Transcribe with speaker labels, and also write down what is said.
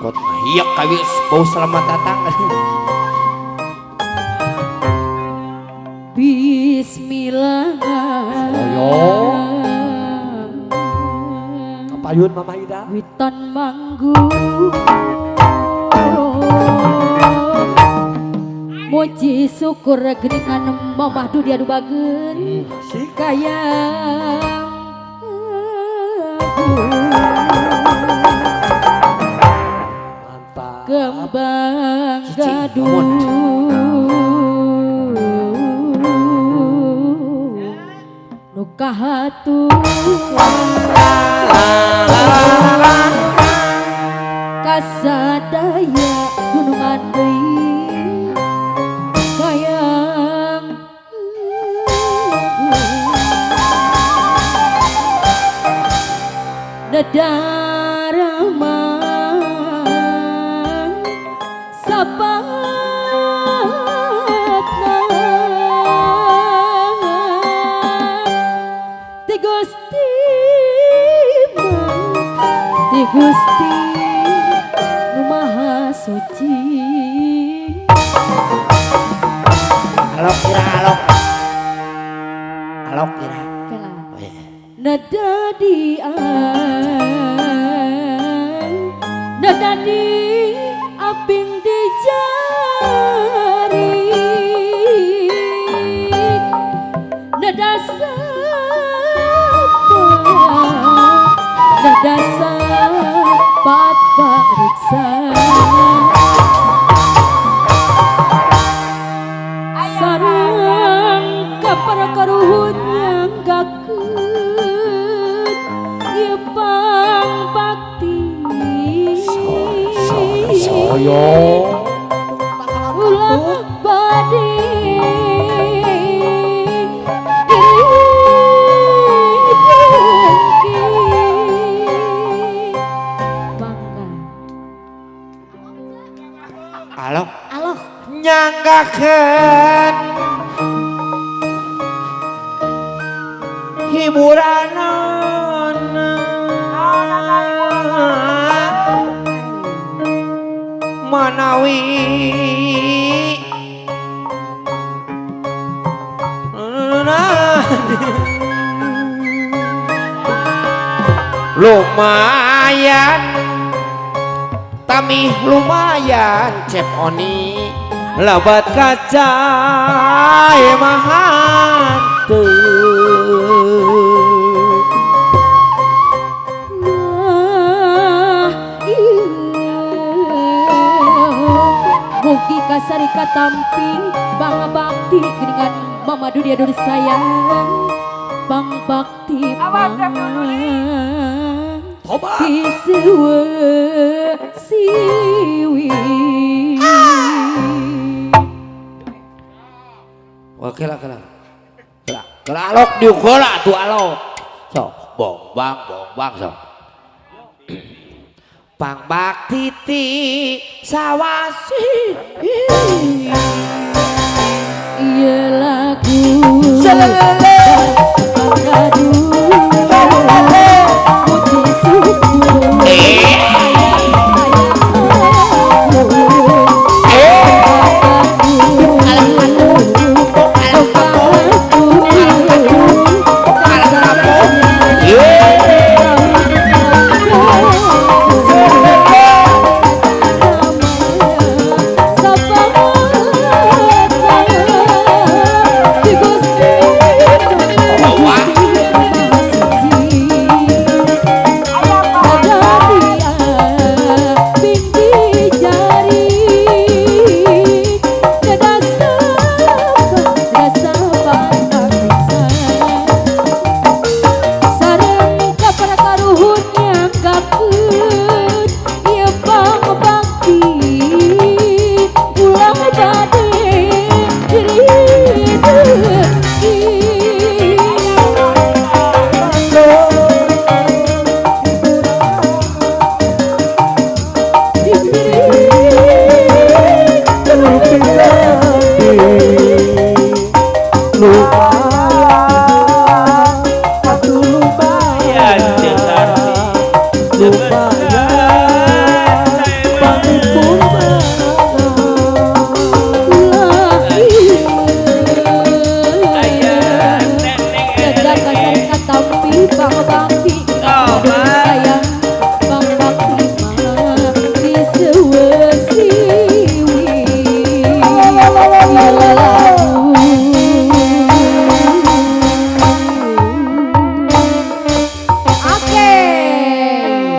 Speaker 1: Kot hiyak kawis bau selamat datang.
Speaker 2: Bismillah.
Speaker 1: Kapayun Mama Ida.
Speaker 2: Witan manggung. Muji syukur geningan Mamah Dudia Dubagen. Kayang
Speaker 1: Mantap.
Speaker 2: kembang gaduh nukahatu kasadaya gunungan deui kayang dadaraman sapatna ti Gusti ti Gusti nu maha suci.
Speaker 1: Alok kira alok. Alok kira.
Speaker 2: Kela
Speaker 1: Oh, iya.
Speaker 2: nadadi aping di jari nadasa pat pariksa sareng kaparakaruhun yang gakeun ieu pangbakti
Speaker 1: Soyo.
Speaker 2: ulah bade bangga
Speaker 1: Alok
Speaker 2: aloh
Speaker 1: nyanggakeun hiburanana manawi lumayan tamih lumayan cep oni lebat kacai mahantu
Speaker 2: mugi kasari katampi bangga bakti dengan Mama Dunia Dur sayang bang bakti bang
Speaker 1: Tobat.
Speaker 2: Kisiwe siwi
Speaker 1: Oke lah alok diukola tuh alok sok bongbang sok pang bakti ti sawasi
Speaker 2: iya lagu
Speaker 1: selele
Speaker 2: aduh puji syukur
Speaker 1: lupa